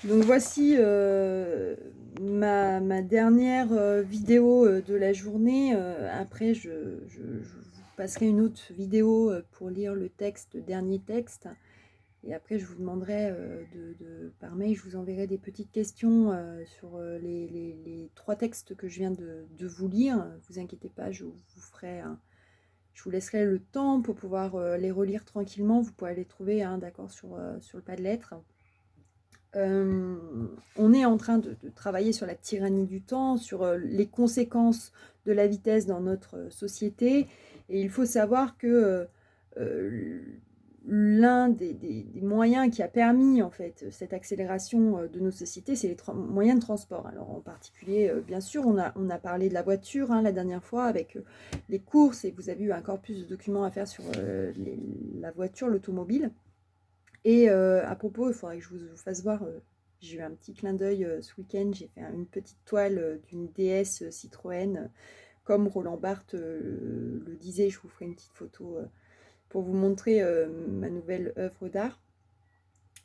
Donc voici ma dernière vidéo de la journée. Après, je vous passerai une autre vidéo pour lire le texte, le dernier texte. Et après, je vous demanderai par mail, je vous enverrai des petites questions sur les trois textes que je viens de vous lire. Ne vous inquiétez pas, je vous laisserai le temps pour pouvoir les relire tranquillement. Vous pourrez les trouver, hein, d'accord, sur le Padlet. On est en train de travailler sur la tyrannie du temps, sur les conséquences de la vitesse dans notre société. Et il faut savoir que l'un des moyens qui a permis en fait cette accélération de nos sociétés, c'est les moyens de transport. Alors en particulier, bien sûr, on a parlé de la voiture, hein, la dernière fois avec les courses, et vous avez eu encore plus de documents à faire sur la voiture, l'automobile. Et à propos, il faudrait que je vous fasse voir, j'ai eu un petit clin d'œil ce week-end, j'ai fait une petite toile d'une déesse Citroën, comme Roland Barthes le disait. Je vous ferai une petite photo pour vous montrer ma nouvelle œuvre d'art.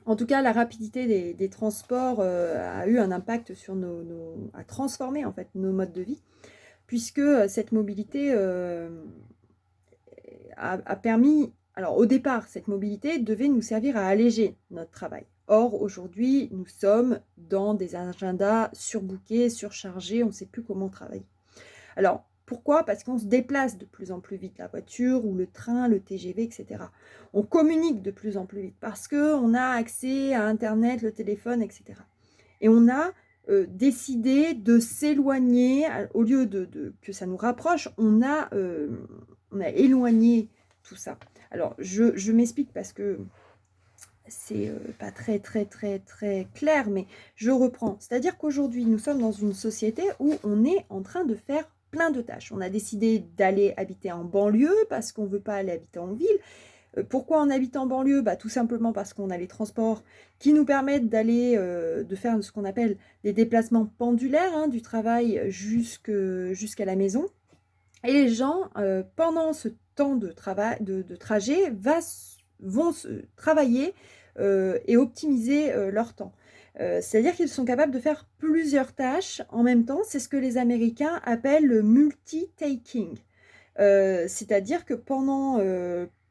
En tout cas, la rapidité des transports a eu un impact sur a transformé en fait nos modes de vie, puisque cette mobilité a permis. Alors au départ, cette mobilité devait nous servir à alléger notre travail. Or, aujourd'hui, nous sommes dans des agendas surbookés, surchargés, on ne sait plus comment travailler. Alors, pourquoi? Parce qu'on se déplace de plus en plus vite, la voiture ou le train, le TGV, etc. On communique de plus en plus vite parce qu'on a accès à Internet, le téléphone, etc. Et on a décidé de s'éloigner, au lieu que ça nous rapproche, on a éloigné tout ça. Alors, je m'explique parce que c'est pas très clair, mais je reprends. C'est-à-dire qu'aujourd'hui, nous sommes dans une société où on est en train de faire plein de tâches. On a décidé d'aller habiter en banlieue parce qu'on ne veut pas aller habiter en ville. Pourquoi on habite en banlieue? Tout simplement parce qu'on a les transports qui nous permettent de faire ce qu'on appelle des déplacements pendulaires, hein, du travail jusqu'à la maison. Et les gens, pendant ce temps de trajet, vont travailler et optimiser leur temps. C'est-à-dire qu'ils sont capables de faire plusieurs tâches en même temps. C'est ce que les Américains appellent le multitasking. C'est-à-dire que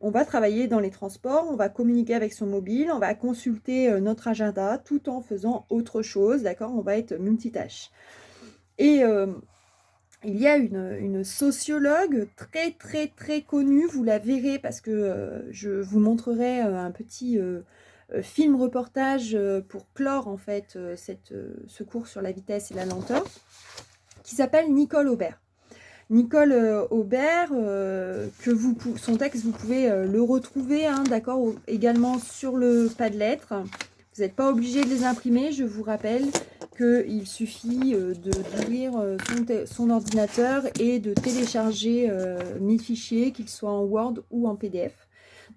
on va travailler dans les transports, on va communiquer avec son mobile, on va consulter notre agenda tout en faisant autre chose, d'accord? On va être multitâche. Et il y a une sociologue très connue, vous la verrez parce que je vous montrerai un petit film reportage pour clore en fait ce cours sur la vitesse et la lenteur, qui s'appelle Nicole Aubert. Nicole Aubert, son texte, vous pouvez le retrouver, hein, d'accord, également sur le Padlet. Vous n'êtes pas obligé de les imprimer, je vous rappelle qu'il suffit d'ouvrir son ordinateur et de télécharger 1000 fichiers, qu'ils soient en Word ou en PDF.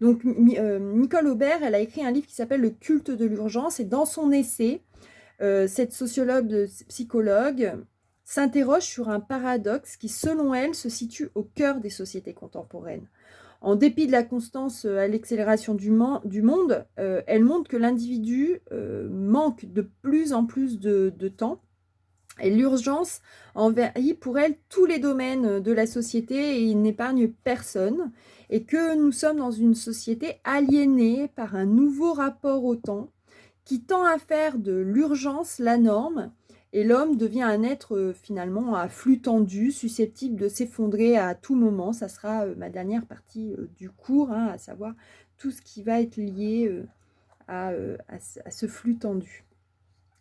Donc Nicole Aubert, elle a écrit un livre qui s'appelle Le culte de l'urgence, et dans son essai, cette sociologue, psychologue, s'interroge sur un paradoxe qui, selon elle, se situe au cœur des sociétés contemporaines. En dépit de la constance à l'accélération du monde, elle montre que l'individu manque de plus en plus de temps, et l'urgence envahit pour elle tous les domaines de la société et il n'épargne personne, et que nous sommes dans une société aliénée par un nouveau rapport au temps qui tend à faire de l'urgence la norme, et l'homme devient un être finalement à flux tendu, susceptible de s'effondrer à tout moment. Ça sera ma dernière partie du cours, hein, à savoir tout ce qui va être lié à ce flux tendu.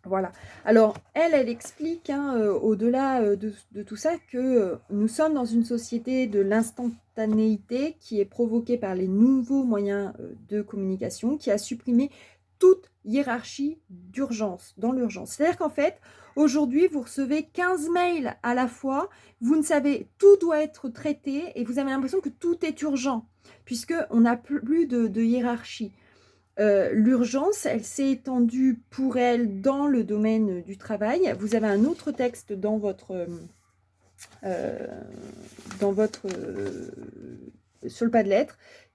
Voilà. Alors, elle explique, hein, au-delà de tout ça, que nous sommes dans une société de l'instantanéité qui est provoquée par les nouveaux moyens de communication, qui a supprimé toute hiérarchie d'urgence, dans l'urgence. C'est-à-dire qu'en fait, aujourd'hui, vous recevez 15 mails à la fois, vous ne savez, tout doit être traité et vous avez l'impression que tout est urgent, puisqu'on n'a plus de hiérarchie. L'urgence, elle s'est étendue pour elle dans le domaine du travail. Vous avez un autre texte dans votre sur le Padlet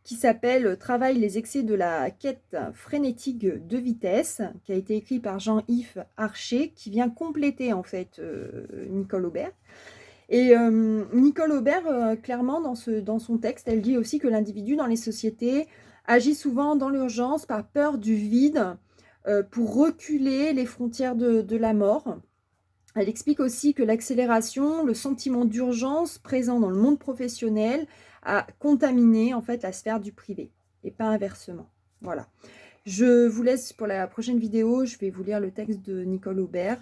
qui s'appelle « Travail, les excès de la quête frénétique de vitesse », qui a été écrit par Jean-Yves Archer, qui vient compléter en fait Nicole Aubert. Et Nicole Aubert, clairement, dans son texte, elle dit aussi que l'individu dans les sociétés agit souvent dans l'urgence par peur du vide, pour reculer les frontières de la mort. Elle explique aussi que l'accélération, le sentiment d'urgence présent dans le monde professionnel a contaminé en fait la sphère du privé et pas inversement. Voilà. Je vous laisse pour la prochaine vidéo. Je vais vous lire le texte de Nicole Aubert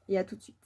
et à tout de suite.